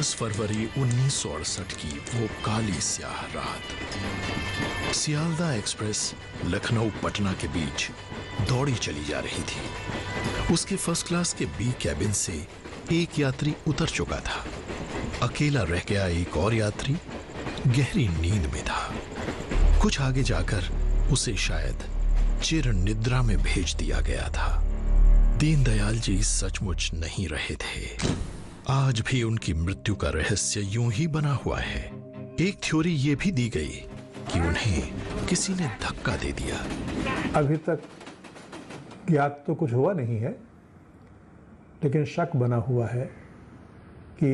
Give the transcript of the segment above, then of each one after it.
10 फरवरी 1968 की वो काली स्याह रात। सियालदा एक्सप्रेस लखनऊ पटना के बीच दौड़ी चली जा रही थी। उसके फर्स्ट क्लास के बी कैबिन से एक यात्री उतर चुका था। अकेला रह गया एक और यात्री गहरी नींद में था। कुछ आगे जाकर उसे शायद चिर निद्रा में भेज दिया गया था। दीनदयाल जी सचमुच नहीं रहे थे। आज भी उनकी मृत्यु का रहस्य यूं ही बना हुआ है। एक थ्योरी ये भी दी गई कि उन्हें किसी ने धक्का दे दिया। अभी तक ज्ञात तो कुछ हुआ नहीं है, लेकिन शक बना हुआ है कि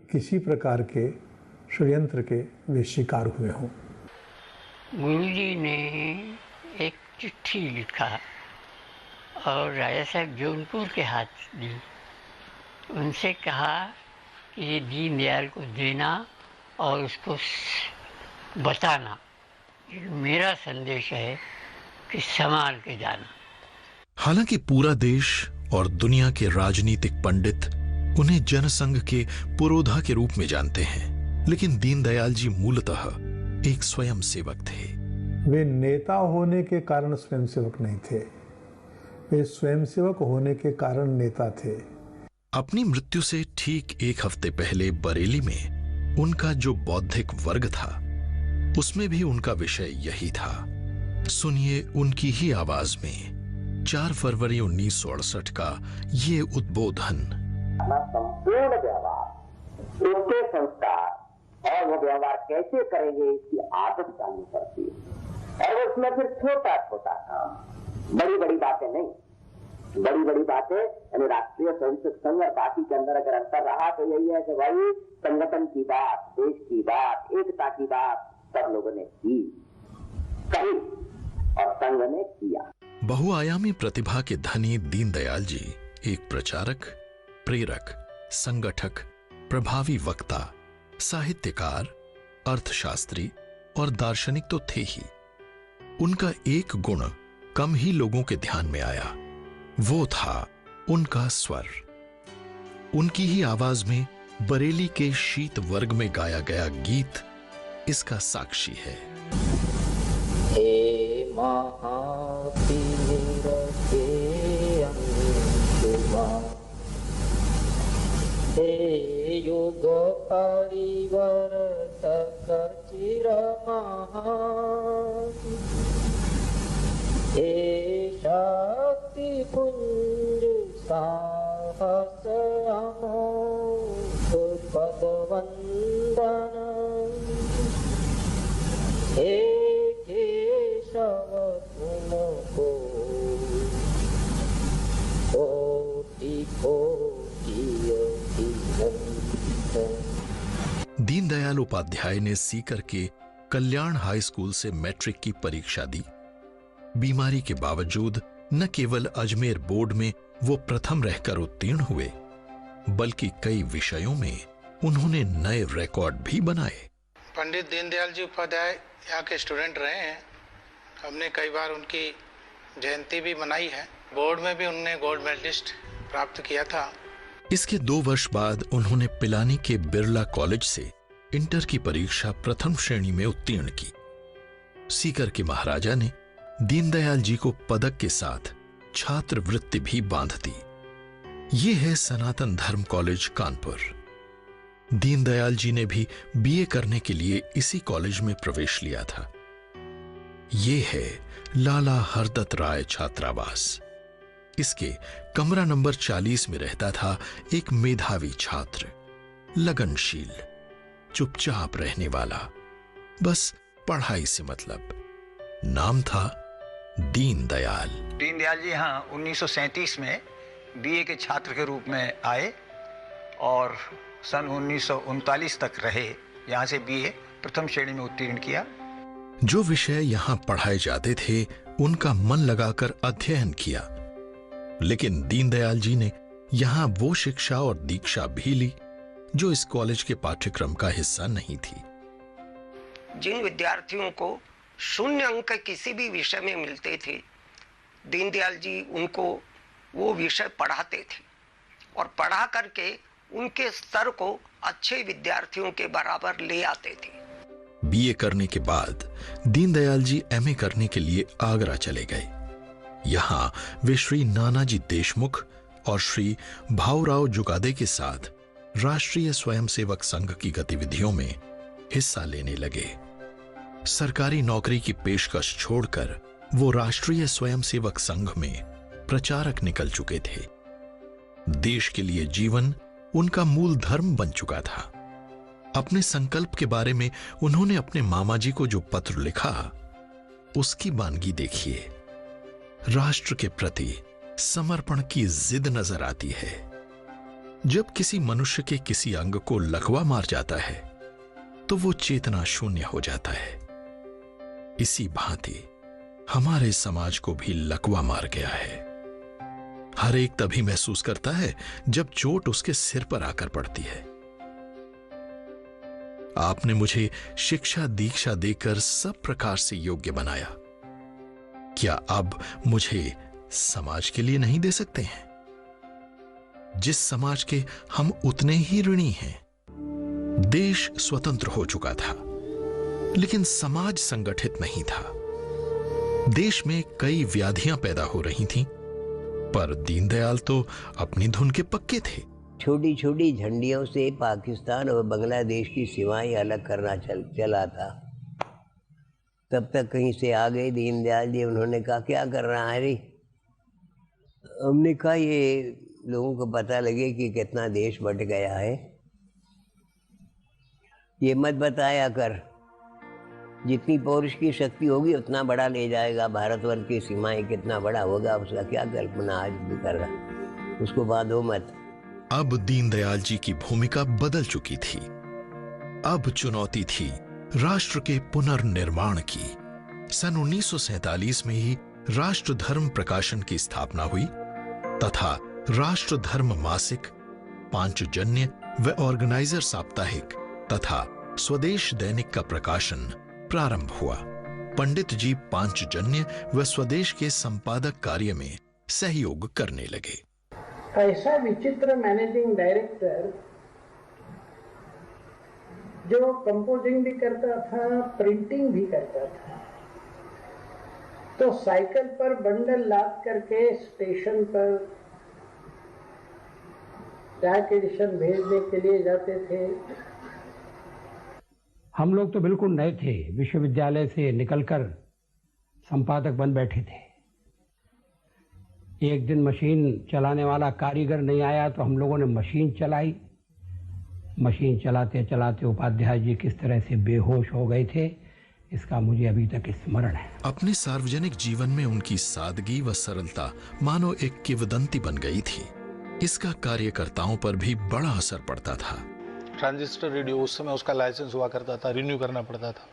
किसी प्रकार के षड्यंत्र के वे शिकार हुए हों। गुरुजी ने एक चिट्ठी लिखा और राजा साहब जौनपुर के हाथ दी। उनसे कहा कि ये दीनदयाल को देना और उसको बताना, मेरा संदेश है कि संभाल के जाना। हालांकि पूरा देश और दुनिया के राजनीतिक पंडित उन्हें जनसंघ के पुरोधा के रूप में जानते हैं, लेकिन दीनदयाल जी मूलतः एक स्वयंसेवक थे। वे नेता होने के कारण स्वयंसेवक नहीं थे, वे स्वयंसेवक होने के कारण नेता थे। अपनी मृत्यु से ठीक एक हफ्ते पहले बरेली में उनका जो बौद्धिक वर्ग था, उसमें भी उनका विषय यही था। सुनिए उनकी ही आवाज में 4 फरवरी 1968 का ये उद्बोधन। संपूर्ण व्यवहार, उसके संस्कार और वो व्यवहार कैसे करेंगे इसकी आदत डालनी पड़ती है। और उसमें फिर छोटा छोटा काम, बड़ी बड़ी बातें नहीं। बड़ी बड़ी बातें यानी राष्ट्रीय स्वयंसेवक संघ और बाकी के अंदर अगर अंतर रहा तो यही है कि भाई संगठन की बात, देश की बात, एकता की बात सब लोगों ने की, कही और संघ ने किया। बहुआयामी प्रतिभा के धनी दीनदयाल जी एक प्रचारक, प्रेरक, संगठक, प्रभावी वक्ता, साहित्यकार, अर्थशास्त्री और दार्शनिक तो थे ही। उनका एक गुण कम ही लोगों के ध्यान में आया, वो था उनका स्वर। उनकी ही आवाज में बरेली के शीत वर्ग में गाया गया गीत इसका साक्षी है। हे महावीर के अंशुमा, हे युग परिवर्तक चिरमहान, हे शक्ति पुंज साहस अमोघ पद वंदन, हे केशव तुमको कोटि कोटि अभिनंदन। दीनदयाल उपाध्याय ने सीकर के कल्याण हाई स्कूल से मैट्रिक की परीक्षा दी। बीमारी के बावजूद न केवल अजमेर बोर्ड में वो प्रथम रहकर उत्तीर्ण हुए, बल्कि कई विषयों में उन्होंने नए रिकॉर्ड भी बनाए। पंडित दीनदयाल जी उपाध्याय यहाँ के स्टूडेंट रहे हैं। हमने कई बार उनकी जयंती भी मनाई है। बोर्ड में भी उन्होंने गोल्ड मेडलिस्ट प्राप्त किया था। इसके 2 वर्ष बाद उन्होंने पिलानी के बिरला कॉलेज से इंटर की परीक्षा प्रथम श्रेणी में उत्तीर्ण की। सीकर के महाराजा ने दीनदयाल जी को पदक के साथ छात्रवृत्ति भी बांध दी। ये है सनातन धर्म कॉलेज कानपुर। दीनदयाल जी ने भी बीए करने के लिए इसी कॉलेज में प्रवेश लिया था। ये है लाला हरदत्त राय छात्रावास। इसके कमरा नंबर 40 में रहता था एक मेधावी छात्र, लगनशील, चुपचाप रहने वाला, बस पढ़ाई से मतलब। नाम था दीनदयाल। दीनदयाल जी यहाँ 1937 में बीए के छात्र के रूप में आए और सन 1939 तक रहे। यहाँ से बीए प्रथम श्रेणी में उत्तीर्ण किया। जो विषय यहाँ पढ़ाए जाते थे उनका मन लगाकर अध्ययन किया, लेकिन दीनदयाल जी ने यहाँ वो शिक्षा और दीक्षा भी ली जो इस कॉलेज के पाठ्यक्रम का हिस्सा नहीं थी। जिन विद्यार्थियों को 0 अंक किसी भी विषय में मिलते थे, दीनदयाल जी उनको वो विषय पढ़ाते थे और पढ़ा करके उनके स्तर को अच्छे विद्यार्थियों के बराबर ले आते थे। बीए करने के बाद दीनदयाल जी एमए करने के लिए आगरा चले गए। यहां वे श्री नानाजी देशमुख और श्री भाऊराव जुगादे के साथ राष्ट्रीय स्वयंसेवक संघ की गतिविधियों में हिस्सा लेने लगे। सरकारी नौकरी की पेशकश छोड़कर वो राष्ट्रीय स्वयंसेवक संघ में प्रचारक निकल चुके थे। देश के लिए जीवन उनका मूल धर्म बन चुका था। अपने संकल्प के बारे में उन्होंने अपने मामा जी को जो पत्र लिखा, उसकी बानगी देखिए। राष्ट्र के प्रति समर्पण की जिद नजर आती है। जब किसी मनुष्य के किसी अंग को लकवा मार जाता है तो वो चेतना शून्य हो जाता है। इसी भांति हमारे समाज को भी लकवा मार गया है। हर एक तभी महसूस करता है जब चोट उसके सिर पर आकर पड़ती है। आपने मुझे शिक्षा दीक्षा देकर सब प्रकार से योग्य बनाया। क्या अब मुझे समाज के लिए नहीं दे सकते हैं? जिस समाज के हम उतने ही ऋणी हैं। देश स्वतंत्र हो चुका था, लेकिन समाज संगठित नहीं था। देश में कई व्याधियां पैदा हो रही थीं, पर दीनदयाल तो अपनी धुन के पक्के थे। छोटी छोटी झंडियों से पाकिस्तान और बांग्लादेश की सीमाएं अलग करना चला था। तब तक कहीं से आ गए दीनदयाल जी। उन्होंने कहा क्या कर रहा है रे? हमने कहा ये लोगों को पता लगे कि कितना देश बट गया है, ये मत बताया कर। जितनी पौरुष की शक्ति होगी उतना बड़ा ले जाएगा। भारतवर्ष की सीमाएं कितना बड़ा होगा उसका क्या कल्पना आज भी कर रहा, उसको बांधो मत। अब दीनदयाल जी की भूमिका बदल चुकी थी। अब चुनौती थी राष्ट्र के पुनर्निर्माण की। सन 1947 में ही राष्ट्र धर्म प्रकाशन की स्थापना हुई तथा राष्ट्र धर्म मासिक, पांचजन्य व ऑर्गेनाइजर साप्ताहिक तथा स्वदेश दैनिक का प्रकाशन प्रारंभ हुआ। पंडित जी पांचजन्य व स्वदेश के संपादक कार्य में सहयोग करने लगे। ऐसा विचित्र मैनेजिंग डायरेक्टर जो कंपोजिंग भी करता था, प्रिंटिंग भी करता था। तो साइकिल पर बंडल लाद करके स्टेशन पर डाक एडिशन भेजने के लिए जाते थे। हम लोग तो बिल्कुल नए थे, विश्वविद्यालय से निकलकर संपादक बन बैठे थे। एक दिन मशीन चलाने वाला कारीगर नहीं आया तो हम लोगों ने मशीन चलाई। मशीन चलाते चलाते उपाध्याय जी किस तरह से बेहोश हो गए थे, इसका मुझे अभी तक स्मरण है। अपने सार्वजनिक जीवन में उनकी सादगी व सरलता मानो एक किंवदंती बन गई थी। इसका कार्यकर्ताओं पर भी बड़ा असर पड़ता था। ट्रांजिस्टर रेडियो उस समय उसका लाइसेंस हुआ करता था, रिन्यू करना पड़ता था।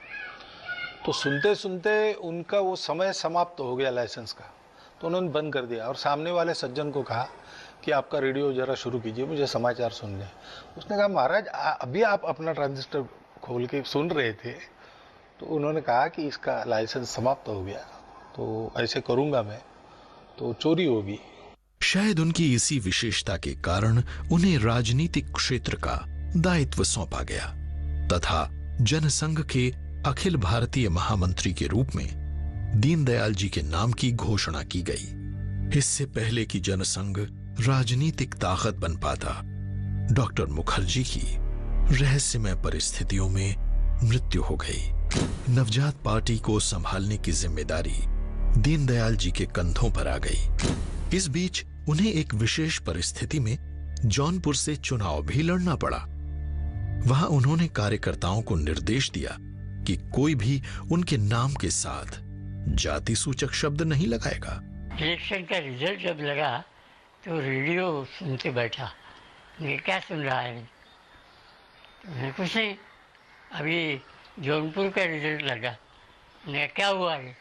तो सुनते सुनते उनका वो समय समाप्त हो गया लाइसेंस का, तो उन्होंने बंद कर दिया और सामने वाले सज्जन को कहा कि आपका रेडियो जरा शुरू कीजिए, मुझे समाचार सुनने। उसने कहा महाराज अभी आप अपना ट्रांजिस्टर खोल के सुन रहे थे। तो उन्होंने कहा कि इसका लाइसेंस समाप्त हो गया, तो ऐसे करूंगा मैं तो चोरी होगी। शायद उनकी इसी विशेषता के कारण उन्हें राजनीतिक क्षेत्र का दायित्व सौंपा गया तथा जनसंघ के अखिल भारतीय महामंत्री के रूप में दीनदयाल जी के नाम की घोषणा की गई। इससे पहले कि जनसंघ राजनीतिक ताकत बन पाता, डॉक्टर मुखर्जी की रहस्यमय परिस्थितियों में मृत्यु हो गई। नवजात पार्टी को संभालने की जिम्मेदारी दीनदयाल जी के कंधों पर आ गई। इस बीच उन्हें एक विशेष परिस्थिति में जौनपुर से चुनाव भी लड़ना पड़ा। वहां उन्होंने कार्यकर्ताओं को निर्देश दिया कि कोई भी उनके नाम के साथ जाति सूचक शब्द नहीं लगाएगा। इलेक्शन का रिजल्ट जब लगा तो रेडियो सुनते बैठा। ये क्या सुन रहा है? मैं कुछ नहीं, अभी जौनपुर का रिजल्ट लगा। मैं क्या हुआ है?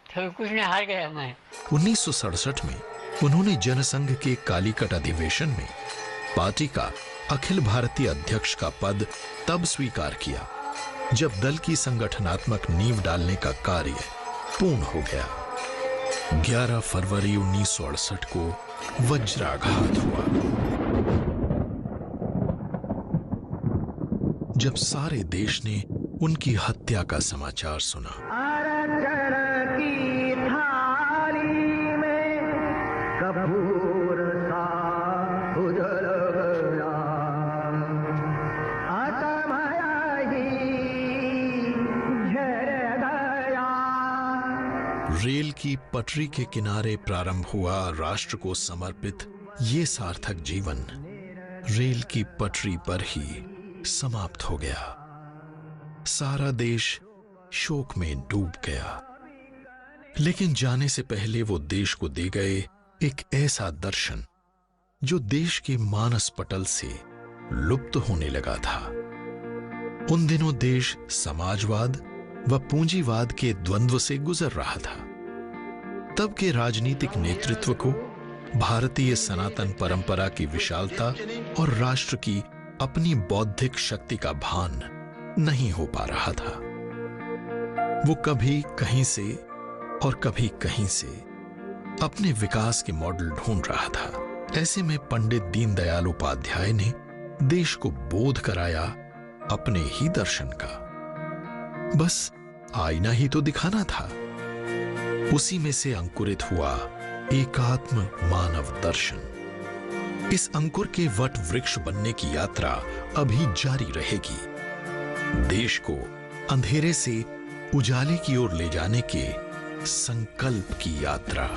तो कुछ नहीं, हार गया मैं। 1967 में उन्होंने जनसंघ के कालीकट अधिवेशन में पार्टी का अखिल भारतीय अध्यक्ष का पद तब स्वीकार किया जब दल की संगठनात्मक नींव डालने का कार्य पूर्ण हो गया। 11 फरवरी 1968 को वज्राघात हुआ। जब सारे देश ने उनकी हत्या का समाचार सुना। की थाली में कपूर सा उजल गया, आत्माया ही झर गया। रेल की पटरी के किनारे प्रारंभ हुआ राष्ट्र को समर्पित ये सार्थक जीवन रेल की पटरी पर ही समाप्त हो गया। सारा देश शोक में डूब गया। लेकिन जाने से पहले वो देश को दे गए एक ऐसा दर्शन जो देश के मानस पटल से लुप्त होने लगा था। उन दिनों देश समाजवाद व पूंजीवाद के द्वंद्व से गुजर रहा था। तब के राजनीतिक नेतृत्व को भारतीय सनातन परंपरा की विशालता और राष्ट्र की अपनी बौद्धिक शक्ति का भान नहीं हो पा रहा था। वो कभी कहीं से और कभी कहीं से अपने विकास के मॉडल ढूंढ रहा था। ऐसे में पंडित दीनदयाल उपाध्याय ने देश को बोध कराया अपने ही दर्शन का। बस आईना ही तो दिखाना था। उसी में से अंकुरित हुआ एकात्म मानव दर्शन। इस अंकुर के वट वृक्ष बनने की यात्रा अभी जारी रहेगी। देश को अंधेरे से उजाले की ओर ले जाने के संकल्प की यात्रा।